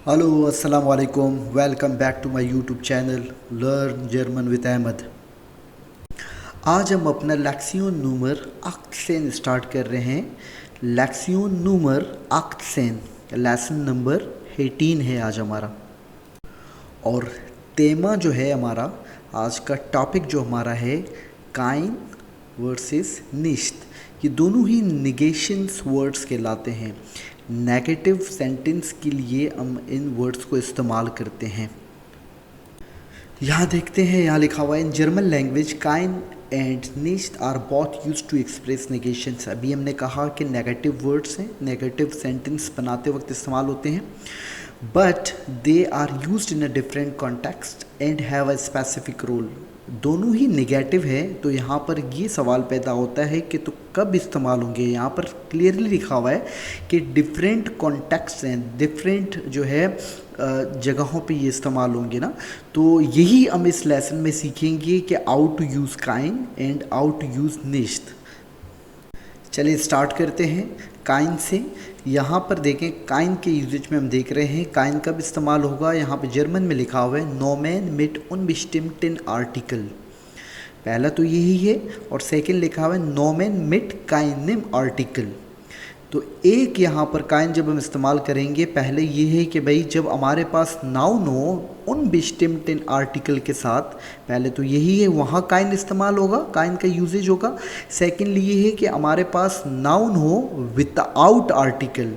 Hello अस्सलाम वालेकुम। Welcome back to my YouTube channel learn German with Ahmad. आज हम अपना लेक्सियन नूमर 18 स्टार्ट कर रहे हैं। लेक्सियन नूमर 18 लेसन नंबर 18 है आज हमारा। और तेमा जो है हमारा आज का टॉपिक जो हमारा है काइन वर्सेस निश्त। ये दोनों ही निगेशंस वर्ड्स कहलाते हैं। नेगेटिव सेंटेंस के लिए हम इन वर्ड्स को इस्तेमाल करते हैं। यहाँ देखते हैं, यहाँ लिखा हुआ है इन जर्मन लैंग्वेज काइन एंड निश्त are both used to express negations. अभी हमने कहा कि नेगेटिव वर्ड्स हैं, नेगेटिव सेंटेंस बनाते वक्त इस्तेमाल होते हैं, but they are used in a different context and have a specific role. दोनों ही नेगेटिव है, तो यहाँ पर ये सवाल पैदा होता है कि तो कब इस्तेमाल होंगे। यहाँ पर क्लियरली लिखा हुआ है कि डिफरेंट कॉन्टेक्स्ट हैं, डिफरेंट जो है जगहों पे ये इस्तेमाल होंगे ना। तो यही हम इस लेसन में सीखेंगे कि हाउ टू यूज़ काइन एंड हाउ टू यूज़ निश्त। चलिए स्टार्ट करते हैं काइन से। यहाँ पर देखें काइन के यूजेज में हम देख रहे हैं काइन कब इस्तेमाल होगा। यहाँ पे जर्मन में लिखा हुआ है नोमेन मिट उनबेस्टिम्मten आर्टिकल। पहला तो यही है, और सेकंड लिखा हुआ है नोमेन मिट काइनम आर्टिकल। तो एक यहाँ पर काइन जब हम इस्तेमाल करेंगे, पहले ये है कि भाई जब हमारे पास नाउन हो उनबेस्टिम्मten आर्टिकल के साथ, पहले तो यही है वहाँ काइन इस्तेमाल होगा, काइन का यूजेज होगा। सेकेंडली ये है कि हमारे पास नाउन हो विदाउट आर्टिकल।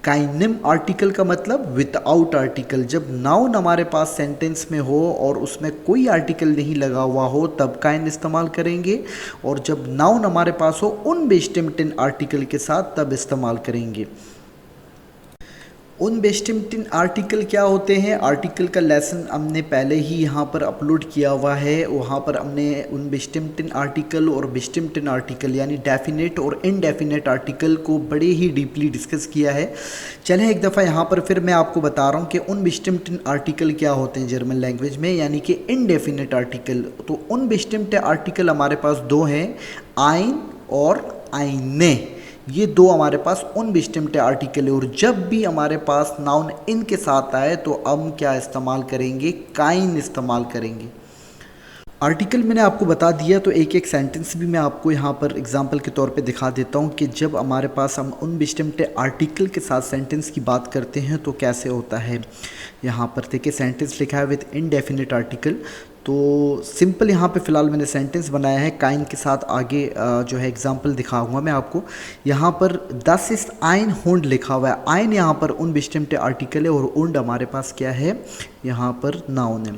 काइनम आर्टिकल का मतलब विदाउट आर्टिकल। जब नाउन हमारे पास सेंटेंस में हो और उसमें कोई आर्टिकल नहीं लगा हुआ हो तब काइन इस्तेमाल करेंगे, और जब नाउन हमारे पास हो उनबेस्टिम्मten आर्टिकल के साथ तब इस्तेमाल करेंगे। उनबेस्टिम्मten आर्टिकल क्या होते हैं, आर्टिकल का लेसन हमने पहले ही यहाँ पर अपलोड किया हुआ है। वहाँ पर हमने उनबेस्टिम्मten आर्टिकल और बेस्टिम्मten आर्टिकल यानी डेफिनेट और इनडेफिनेट आर्टिकल को बड़े ही डीपली डिस्कस किया है। चलें एक दफ़ा यहाँ पर फिर मैं आपको बता रहा हूँ कि उनबेस्टिम्मten आर्टिकल क्या होते हैं जर्मन लैंग्वेज में, यानी कि इनडेफिनेट आर्टिकल। तो उनबेस्टिम्मte आर्टिकल हमारे पास दो हैं, आइन और आइने। ये दो हमारे पास उनबेस्टिम्मte आर्टिकल है, और जब भी हमारे पास नाउन इन के साथ आए तो हम क्या इस्तेमाल करेंगे, काइन इस्तेमाल करेंगे। आर्टिकल मैंने आपको बता दिया, तो एक एक सेंटेंस भी मैं आपको यहाँ पर एग्जांपल के तौर पे दिखा देता हूँ कि जब हमारे पास हम उनबेस्टिम्मte आर्टिकल के साथ सेंटेंस की बात करते हैं तो कैसे होता है। यहाँ पर देखिए सेंटेंस लिखा है विद इनडेफिनेट आर्टिकल। तो सिंपल यहाँ पे फ़िलहाल मैंने सेंटेंस बनाया है, काइन के साथ आगे जो है एग्जांपल दिखाऊंगा मैं आपको। यहाँ पर दस इस आइन हुंड लिखा हुआ है। आइन यहाँ पर उनबेस्टिम्मte आर्टिकल है और उंड हमारे पास क्या है, यहाँ पर नाउन है।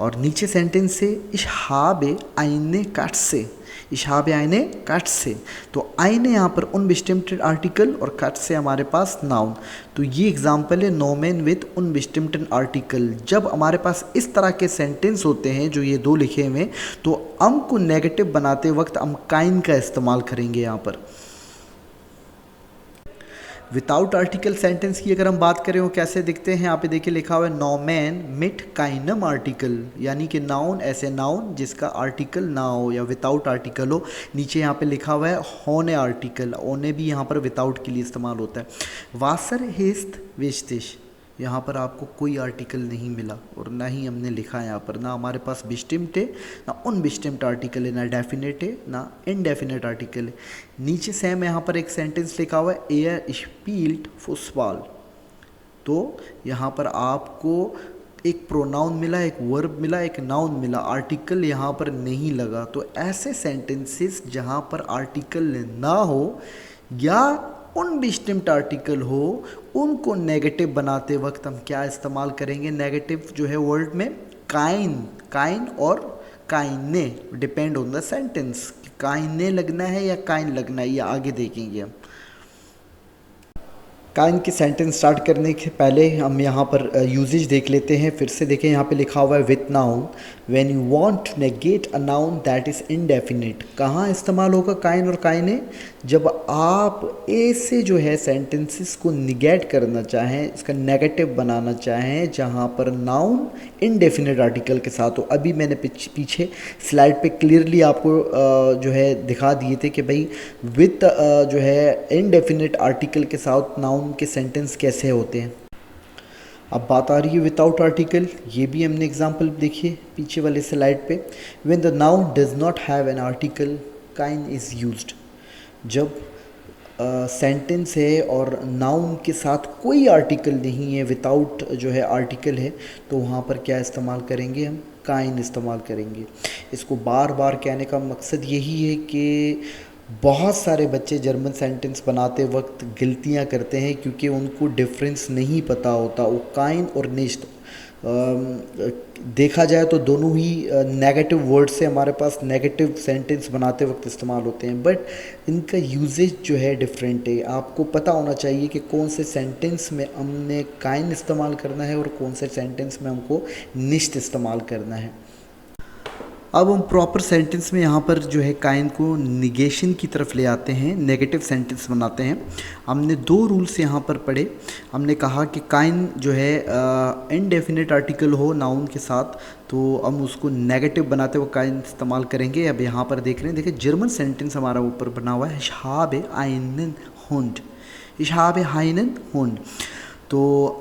और नीचे सेंटेंस से इशहाबे आइने कट से, इशहाबे आइने कट से। तो आइने यहाँ पर उनबेस्टिम्मte आर्टिकल और कट से हमारे पास नाउन। तो ये एग्जांपल है नोमेन विद उनबेस्टिम्मten आर्टिकल। जब हमारे पास इस तरह के सेंटेंस होते हैं जो ये दो लिखे हुए, तो हम को नेगेटिव बनाते वक्त हम काइन का इस्तेमाल करेंगे। यहाँ पर विदाउट आर्टिकल सेंटेंस की अगर हम बात करें वो कैसे दिखते हैं, यहाँ पे देखिए लिखा हुआ है नोमेन मिट काइनम आर्टिकल, यानी कि नाउन ऐसे नाउन जिसका आर्टिकल ना हो या विदाउट आर्टिकल हो। नीचे यहाँ पे लिखा हुआ है होने आर्टिकल, ओने भी यहाँ पर विदाउट के लिए इस्तेमाल होता है। वासर हिस्त विस्तिश, यहाँ पर आपको कोई आर्टिकल नहीं मिला और ना ही हमने लिखा है यहाँ पर, ना हमारे पास बेस्टिम्मte ना उनबेस्टिम्मte आर्टिकल है, ना डेफिनेट है ना इनडेफिनेट आर्टिकल है। नीचे सेम यहाँ पर एक सेंटेंस लिखा हुआ है एयर स्पील्ट फुटबॉल। तो यहाँ पर आपको एक प्रोनाउन मिला, एक वर्ब मिला, एक नाउन मिला, आर्टिकल यहाँ पर नहीं लगा। तो ऐसे सेंटेंसेस जहाँ पर आर्टिकल ना हो या उनबेस्टिम्मte आर्टिकल हो, उनको नेगेटिव बनाते वक्त हम क्या इस्तेमाल करेंगे, नेगेटिव जो है वर्ड में काइन। काइन और काइने डिपेंड ऑन द सेंटेंस, काइने लगना है या काइन लगना है, ये आगे देखेंगे हम। काइन के सेंटेंस स्टार्ट करने के पहले हम यहाँ पर यूजेज देख लेते हैं। फिर से देखें यहाँ पे लिखा हुआ है with noun when you want to negate a noun that is indefinite. कहाँ इस्तेमाल होगा काइन और काइने, जब आप ऐसे जो है सेंटेंसेस को निगेट करना चाहें, इसका नेगेटिव बनाना चाहें जहाँ पर नाउन इनडेफिनिट आर्टिकल के साथ हो। अभी मैंने पीछे स्लाइड पे क्लियरली आपको जो है दिखा दिए थे कि भाई विथ जो है इनडेफिनिट आर्टिकल के साथ नाउन के सेंटेंस कैसे होते हैं। अब बात आ रही है विदाउट आर्टिकल, ये भी हमने एग्जांपल देखिए पीछे वाले स्लाइड पे। When the noun does not have an article kind is used. जब सेंटेंस है और नाउन के साथ कोई आर्टिकल नहीं है, विदाउट जो है आर्टिकल है, तो वहाँ पर क्या इस्तेमाल करेंगे हम? काइन इस्तेमाल करेंगे। इसको बार बार कहने का मकसद यही है कि बहुत सारे बच्चे जर्मन सेंटेंस बनाते वक्त गलतियाँ करते हैं क्योंकि उनको डिफरेंस नहीं पता होता। वो काइन और निश्त देखा जाए तो दोनों ही नेगेटिव वर्ड से हमारे पास नेगेटिव सेंटेंस बनाते वक्त इस्तेमाल होते हैं, बट इनका यूजेज जो है डिफरेंट है। आपको पता होना चाहिए कि कौन से सेंटेंस में हमने काइन इस्तेमाल करना है और कौन से सेंटेंस में हमको निश्त इस्तेमाल करना है। अब हम प्रॉपर सेंटेंस में यहाँ पर जो है काइन को निगेशन की तरफ ले आते हैं, नेगेटिव सेंटेंस बनाते हैं। हमने दो रूल्स यहाँ पर पढ़े। हमने कहा कि काइन जो है इनडेफिनिट आर्टिकल हो नाउन के साथ तो हम उसको नेगेटिव बनाते हुए काइन इस्तेमाल करेंगे। अब यहाँ पर देख रहे हैं, देखिए जर्मन सेंटेंस हमारा ऊपर बना हुआ है, ich habe einen Hund, ich habe einen Hund। तो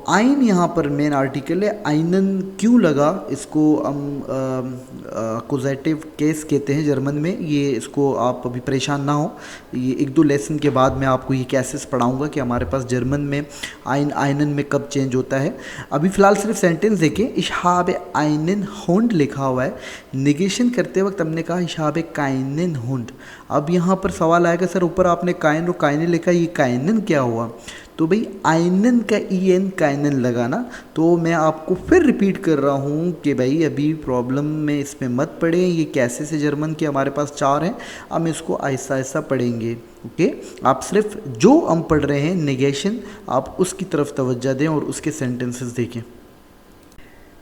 आइन यहाँ पर मेन आर्टिकल है। आइनन क्यों लगा, इसको हम अकुजेटिव केस कहते हैं जर्मन में। ये इसको आप अभी परेशान ना हो, ये एक दो लेसन के बाद मैं आपको ये केसेस पढ़ाऊँगा कि हमारे पास जर्मन में आइन आइनन में कब चेंज होता है। अभी फ़िलहाल सिर्फ सेंटेंस देखें, ich habe einen Hund लिखा हुआ है। निगेशन करते वक्त हमने कहा ich habe keinen Hund। अब यहाँ पर सवाल आएगा, सर ऊपर आपने काइन और काइने लिखा, ये काइनन क्या हुआ? तो भाई आइनन का ई एन काइनन लगाना। तो मैं आपको फिर रिपीट कर रहा हूँ कि भाई अभी प्रॉब्लम में इसमें मत पढ़ें, ये कैसे से जर्मन के हमारे पास 4 हैं, हम इसको आहिस्ता आहिस्ता पढ़ेंगे। ओके, आप सिर्फ जो हम पढ़ रहे हैं नेगेशन, आप उसकी तरफ तवज्जो दें और उसके सेंटेंसेस देखें।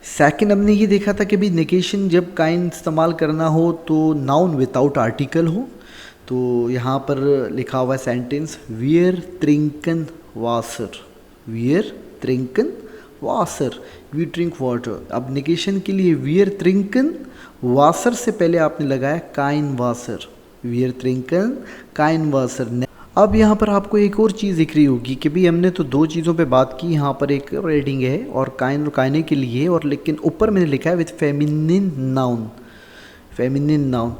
सेकंड हमने ये देखा था कि भाई नेगेशन जब काइन इस्तेमाल करना हो तो नाउन विदाउट आर्टिकल हो। तो यहाँ पर लिखा हुआ है सेंटेंस, वियर ट्रिंकन वासर, वियर ट्रिंकन वासर, वी ड्रिंक वाटर। अब नेगेशन के लिए वियर ट्रिंकन वासर से पहले आपने लगाया काइन वासर, वियर ट्रिंकन काइन वासर। अब यहाँ पर आपको एक और चीज़ दिख रही होगी कि भाई हमने तो दो चीज़ों पे बात की, यहाँ पर एक रेडिंग है और काइन और काइने के लिए, और लेकिन ऊपर मैंने लिखा है with feminine noun, feminine noun.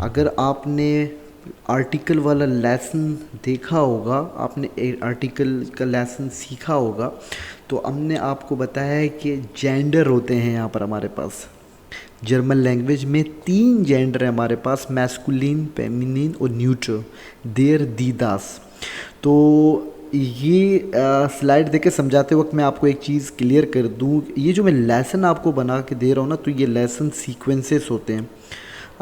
अगर आपने आर्टिकल वाला लेसन देखा होगा, आपने आर्टिकल का लेसन सीखा होगा, तो हमने आपको बताया है कि जेंडर होते हैं यहाँ पर हमारे पास। जर्मन लैंग्वेज में 3 जेंडर है हमारे पास, मैस्कुलिन, फेमिनिन और न्यूट्रल, देर, दी, दास। तो ये स्लाइड देके समझाते वक्त मैं आपको एक चीज़ क्लियर कर दूँ, ये जो मैं लेसन आपको बना के दे रहा हूँ ना, तो ये लेसन सीक्वेंसेस होते हैं।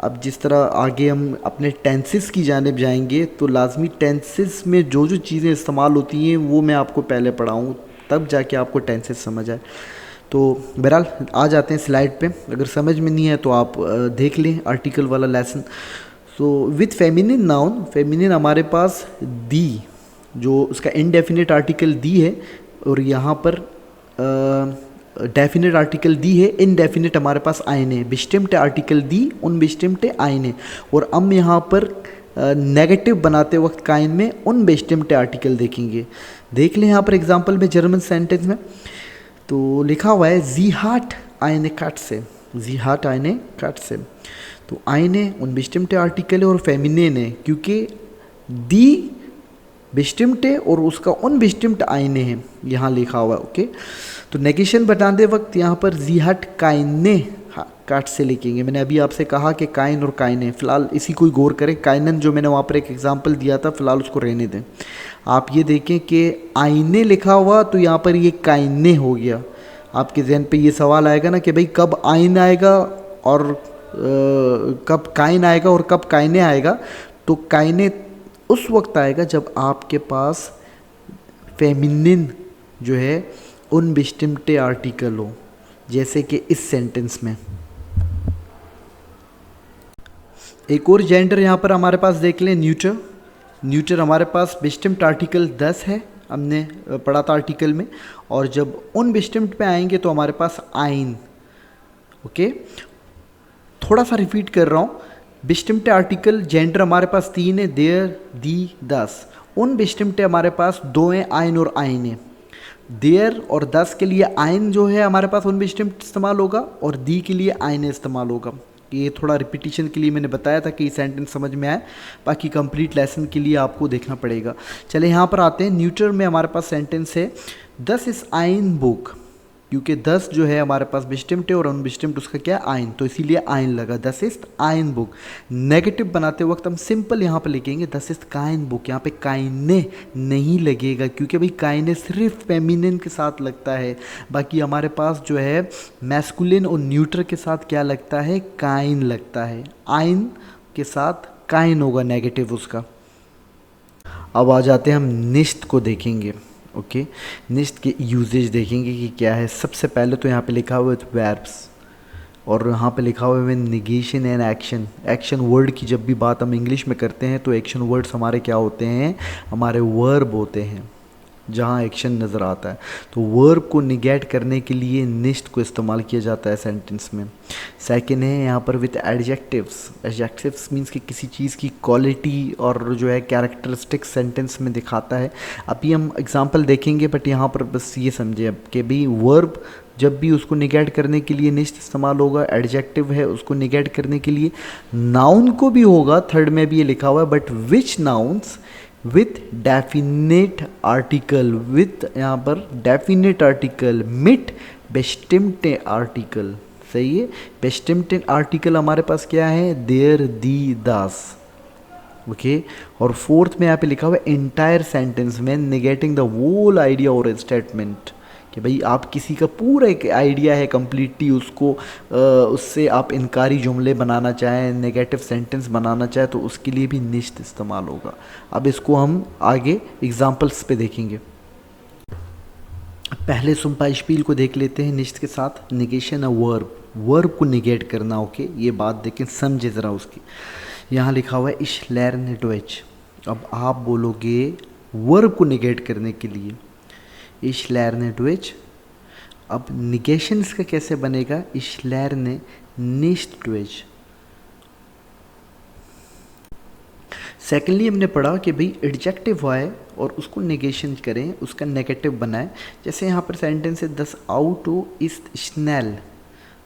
अब जिस तरह आगे हम अपने टेंसेस की जानिब जाएंगे तो लाजमी टेंसेस में जो जो चीज़ें इस्तेमाल होती हैं वो मैं आपको पहले पढ़ाऊँ, तब जाके आपको टेंसेस समझ आए। तो बहरहाल आ जाते हैं स्लाइड पे। अगर समझ में नहीं है तो आप देख लें आर्टिकल वाला lesson. So with feminine noun, feminine हमारे पास दी, जो उसका इनडेफिनिट आर्टिकल दी है, और यहाँ पर डेफिनेट आर्टिकल दी है, इनडेफिनेट हमारे पास आइने, बिस्टिम्ट आर्टिकल दी, उन बिस्टिम्ट आइने। और हम यहाँ पर नेगेटिव बनाते वक्त काइन में उन बिस्टिम्ट आर्टिकल देखेंगे। देख लें यहाँ पर एग्जांपल में जर्मन सेंटेंस में तो लिखा हुआ है जी हाट आइने काट से, जी हाट आइने काट से। तो आइने उन बिस्टिम्ट आर्टिकल है और फेमिनिन है क्योंकि दी बिस्टिम्ट है और उसका उन बिस्टिम्ट आइने हैं, यहाँ लिखा हुआ है। ओके, तो नेगेशन बताते वक्त यहाँ पर जी हट काइने काट से लिखेंगे। मैंने अभी आपसे कहा कि काइन और काइने, फ़िलहाल इसी को गौर करें। काइनन जो मैंने वहाँ पर एक एग्जांपल दिया था, फ़िलहाल उसको रहने दें। आप ये देखें कि आइने लिखा हुआ तो यहाँ पर ये काइने हो गया। आपके जहन पे ये सवाल आएगा ना कि भाई कब आइन आएगा और कब काइन आएगा और कब काइने आएगा। तो काइने उस वक्त आएगा जब आपके पास फेमिनिन जो है उन बिस्टिम्टे आर्टिकल हो, जैसे कि इस सेंटेंस में। एक और जेंडर यहाँ पर हमारे पास देख लें, न्यूटर। न्यूटर हमारे पास बिस्टिम्ट आर्टिकल 10 है, हमने पढ़ा था आर्टिकल में। और जब उन बिस्टिम्ट पे आएंगे तो हमारे पास आइन। ओके, थोड़ा सा रिपीट कर रहा हूँ। बिस्टिम्ट आर्टिकल जेंडर हमारे पास 3 है, देयर, दी, दस। उन बिस्टिम्ट हमारे पास 2 हैं, आइन और आइन है। देयर और दस के लिए आइन जो है हमारे पास अनबेस्टिम्ड इस्तेमाल होगा, और दी के लिए आइन इस्तेमाल होगा। ये थोड़ा रिपीटिशन के लिए मैंने बताया था कि सेंटेंस समझ में आए, बाकी कंप्लीट लेसन के लिए आपको देखना पड़ेगा। चले यहाँ पर आते हैं। न्यूट्रल में हमारे पास सेंटेंस है दस इस आइन बुक, क्योंकि 10 जो है हमारे पास बिस्टिम्ट है और अनबिस्टिम्ट उसका क्या है आइन, तो इसीलिए आइन लगा। दस इस आइन बुक। नेगेटिव बनाते वक्त हम सिंपल यहाँ पे लिखेंगे दस इस काइन बुक। यहाँ पे काइने नहीं लगेगा, क्योंकि भाई काइने सिर्फ फेमिनिन के साथ लगता है, बाकी हमारे पास जो है मैस्कुलिन और न्यूट्रल के साथ क्या लगता है, काइन लगता है। आइन के साथ काइन होगा नेगेटिव उसका। अब आ जाते हैं हम निश्त को देखेंगे। ओके, निश्त के यूजेज देखेंगे कि क्या है। सबसे पहले तो यहाँ पे लिखा हुआ है वर्ब्स, और यहाँ पे लिखा हुआ है negation and action. Action word की जब भी बात हम इंग्लिश में करते हैं तो एक्शन वर्ड्स हमारे क्या होते हैं, हमारे वर्ब होते हैं, जहाँ एक्शन नज़र आता है। तो वर्ब को निगेट करने के लिए निश्त को इस्तेमाल किया जाता है सेंटेंस में। सेकेंड है यहाँ पर विथ एडजेक्टिव्स। एडजेक्टिव्स मीन्स कि किसी चीज़ की क्वालिटी और जो है कैरेक्टरिस्टिक सेंटेंस में दिखाता है। अभी हम एग्जांपल देखेंगे, बट यहाँ पर बस ये समझे अब कि भी वर्ब जब भी उसको निगेट करने के लिए निश्त इस्तेमाल होगा, एडजेक्टिव है उसको निगेट करने के लिए। नाउन को भी होगा, थर्ड में भी ये लिखा हुआ है, but which nouns with definite article, with यहाँ पर डेफिनेट आर्टिकल, मिट बेस्टिम्ड आर्टिकल। सही है, बेस्टिम्ड आर्टिकल हमारे पास क्या है, देयर दी दास। ओके, और फोर्थ में यहाँ पे लिखा हुआ है एंटायर सेंटेंस में निगेटिंग द होल आइडिया और स्टेटमेंट, कि भाई आप किसी का पूरा एक आइडिया है कंप्लीटली उसको उससे आप इनकारी जुमले बनाना चाहें, नेगेटिव सेंटेंस बनाना चाहें, तो उसके लिए भी निश्त इस्तेमाल होगा। अब इसको हम आगे एग्जांपल्स पे देखेंगे। पहले सुम्पाइशपील को देख लेते हैं निश्त के साथ। निगेशन अ वर्ब, वर्ब को निगेट करना। ओके, ये बात देखें, समझे ज़रा उसकी। यहाँ लिखा हुआ है इश लर्न डॉइच। अब आप बोलोगे वर्ब को निगेट करने के लिए इश लर्न डॉइच। अब निगेशन इसका कैसे बनेगा, इश लर्न निश्त डॉइच। सेकेंडली हमने पढ़ा कि भाई एडजेक्टिव आए और उसको नेगेशन करें, उसका नेगेटिव बनाए। जैसे यहाँ पर सेंटेंस है दस आउटो इस्ट स्नेल,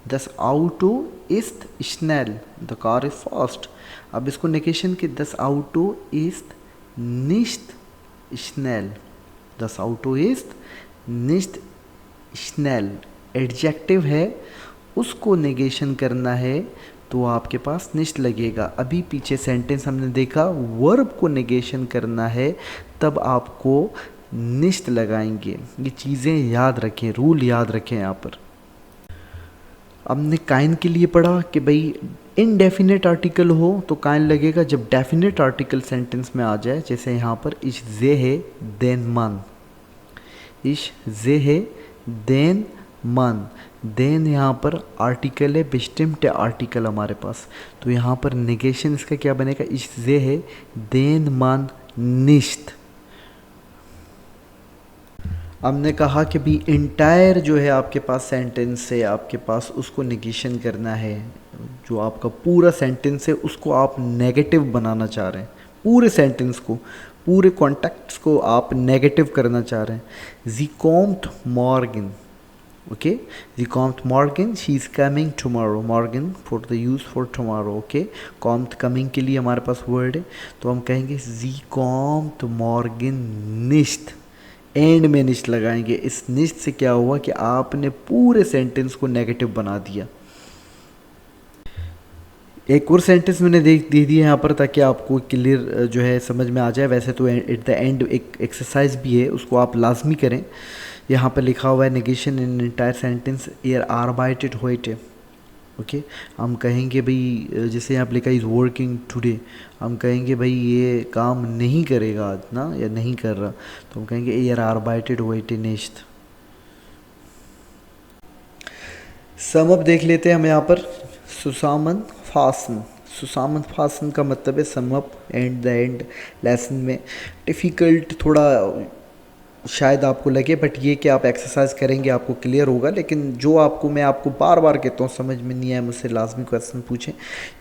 दस आउटो इस्ट स्नेल, द कार इज फास्ट। अब इसको नेगेशन के दस आउटो इस्ट निश्त स्नेल, दस आउटो इस्ट निश्त स्नेल। एडजेक्टिव है उसको नेगेशन करना है तो आपके पास निश्त लगेगा। अभी पीछे सेंटेंस हमने देखा वर्ब को नेगेशन करना है तब आपको निश्त लगाएंगे। ये चीज़ें याद रखें, रूल याद रखें। यहाँ पर हमने काइन के लिए पढ़ा कि भाई इनडेफिनेट आर्टिकल हो तो काइन लगेगा, जब डेफिनेट आर्टिकल सेंटेंस में आ जाए, जैसे यहाँ पर इश जे है देन मन, इश जे है देन मन। देन यहाँ पर आर्टिकल है, बिस्टिम्ड आर्टिकल हमारे पास, तो यहाँ पर नेगेशन इसका क्या बनेगा, इश जे है देन मन निश्त। हमने कहा कि भी इंटायर जो है आपके पास सेंटेंस है आपके पास, उसको नेगेशन करना है। जो आपका पूरा सेंटेंस है उसको आप नेगेटिव बनाना चाह रहे हैं, पूरे सेंटेंस को, पूरे कॉन्टेक्स्ट को आप नेगेटिव करना चाह रहे हैं। जी कॉम्ट मॉर्गन, ओके, जी कॉम्ट मॉर्गन शी इज़ कमिंग टुमारो, मॉर्गन for the use for tomorrow. Okay, कॉम्ट कमिंग के लिए हमारे पास वर्ड है, तो हम कहेंगे जी कॉम्ट मॉर्गन निश्त, एंड में निश्त लगाएंगे। इस निश्त से क्या हुआ कि आपने पूरे सेंटेंस को नेगेटिव बना दिया। एक और सेंटेंस मैंने दे दिया यहाँ पर ताकि आपको क्लियर जो है समझ में आ जाए। वैसे तो एट द एंड एक एक्सरसाइज भी है, उसको आप लाजमी करें। यहाँ पर लिखा हुआ है नेगेशन इन एंटायर सेंटेंस एर आर्बाइटेड होइटे। ओके, हम कहेंगे भाई जैसे यहाँ पर लिखा इज़ वर्किंग टुडे, हम कहेंगे भाई ये काम नहीं करेगा आज ना, या नहीं कर रहा, तो हम कहेंगे एर आर्बाइटेड होइटे निश्त। सम अप देख लेते हैं हम यहाँ पर। सुसामन फासन, सुसामन फासन का मतलब है sum up, and the end lesson में। डिफ़िकल्ट थोड़ा शायद आपको लगे, बट ये कि आप एक्सरसाइज करेंगे आपको क्लियर होगा। लेकिन जो आपको मैं आपको बार बार कहता हूँ समझ में नहीं आया मुझसे लाजमी क्वेश्चन पूछें।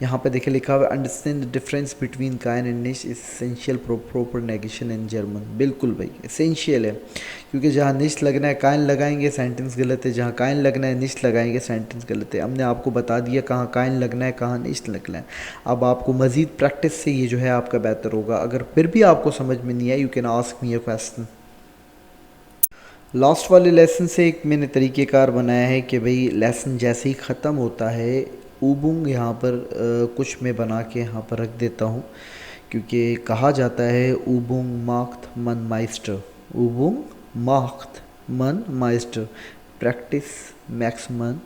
यहाँ पे देखिए लिखा हुआ है अंडरस्टैंड द डिफरेंस बिटवीन काइन एंड निश essential proper negation in German. बिल्कुल भाई एसेंशियल है, क्योंकि जहाँ निश लगना है काइन लगाएंगे सेंटेंस गलत है, जहाँ काइन लगना है निश लगाएंगे सेंटेंस गलत है। हमने आपको बता दिया कहाँ काइन लगना है कहाँ निश लगना है। अब आपको मज़ीद प्रैक्टिस से ये जो है आपका बेहतर होगा। अगर फिर भी आपको समझ में नहीं आया you can ask me a question. Last वाले लेसन से एक मैंने तरीक़ेकार बनाया है कि भाई लेसन जैसे ही ख़त्म होता है ऊबुंग यहाँ पर कुछ मैं बना के यहाँ पर रख देता हूँ, क्योंकि कहा जाता है ऊबुंग माख्त मन माइस्टर, ऊबुंग माख्त मन माइस्टर, प्रैक्टिस मैक्स मन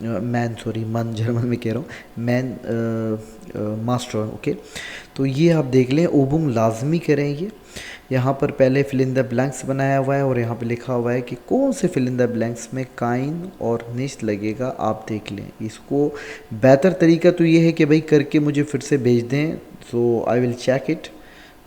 मैन, सॉरी मन जर्मन में कह रहा हूँ, मैन मास्टर। ओके, तो ये आप देख लें ऊबुंग लाजमी करें। ये यहाँ पर पहले फिल इन द ब्लैंक्स बनाया हुआ है और यहाँ पे लिखा हुआ है कि कौन से फिल इन द ब्लैंक्स में काइन और निश लगेगा, आप देख लें। इसको बेहतर तरीका तो ये है कि भाई करके मुझे फिर से भेज दें, सो आई विल चेक इट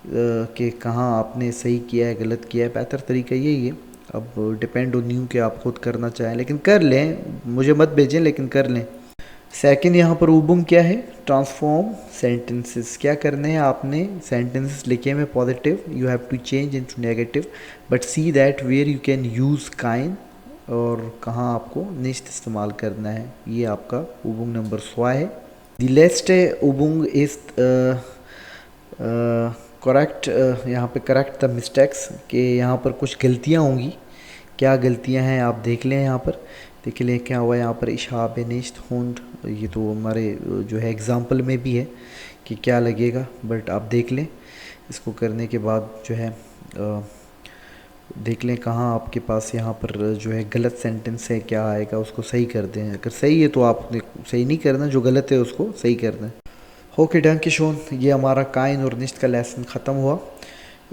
कि कहाँ आपने सही किया है गलत किया है। बेहतर तरीका यही है। अब डिपेंड ऑन यू कि आप खुद करना चाहें, लेकिन कर लें, मुझे मत भेजें लेकिन कर लें। सेकंड यहाँ पर ऊबुंग क्या है, ट्रांसफॉर्म सेंटेंसेस। क्या करने हैं आपने, सेंटेंसेस लिखे में positive you have to change into negative, but see that where you can use काइन और कहाँ आपको निश्त इस्तेमाल करना है। ये आपका ऊबुंग नंबर 100 है। द लेस्ट ऊबुंग इज करेक्ट, यहाँ पे करेक्ट द मिस्टेक्स के यहाँ पर कुछ गलतियाँ होंगी। क्या गलतियाँ हैं आप देख लें। यहाँ पर देखिए ले क्या हुआ, यहाँ पर इशाब निश्त हुंड, ये तो हमारे जो है एग्ज़ाम्पल में भी है कि क्या लगेगा, बट आप देख लें। इसको करने के बाद जो है देख लें कहाँ आपके पास यहाँ पर जो है गलत सेंटेंस है, क्या आएगा उसको सही कर दें। अगर सही है तो आपने सही नहीं करना, जो गलत है उसको सही करना है। ओके डंकी शोन, ये हमारा काइन और निश्त का लेसन ख़त्म हुआ।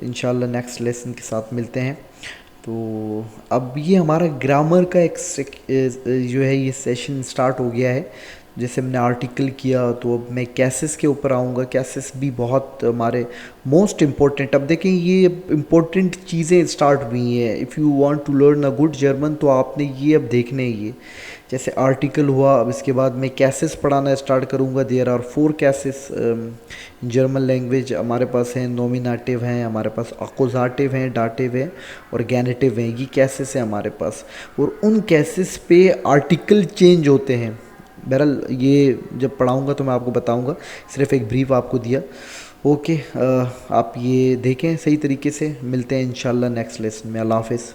इंशाल्लाह नेक्स्ट लेसन के साथ मिलते हैं। तो अब ये हमारा ग्रामर का एक जो है ये सेशन स्टार्ट हो गया है। जैसे हमने आर्टिकल किया तो अब मैं कैसेस के ऊपर आऊँगा। कैसेस भी बहुत हमारे मोस्ट इम्पोर्टेंट, अब देखें ये इम्पोर्टेंट चीज़ें स्टार्ट हुई हैं। If you want to learn a good German तो आपने ये अब देखने ये जैसे आर्टिकल हुआ, अब इसके बाद मैं कैसेस पढ़ाना स्टार्ट करूँगा। There are 4 cases German language हमारे पास हैं। नॉमिनेटिव हैं, हमारे पास अकोजाटिव हैं, डाटिव हैं और गैनेटिव हैं। ये कैसेस हैं हमारे पास, और उन कैसेस पे आर्टिकल चेंज होते हैं। बहरहाल ये जब पढ़ाऊँगा तो मैं आपको बताऊँगा, सिर्फ एक ब्रीफ आपको दिया। ओके, आप ये देखें सही तरीके से। मिलते हैं इंशाल्लाह नेक्स्ट लेसन में। अल्लाह हाफ़िज़।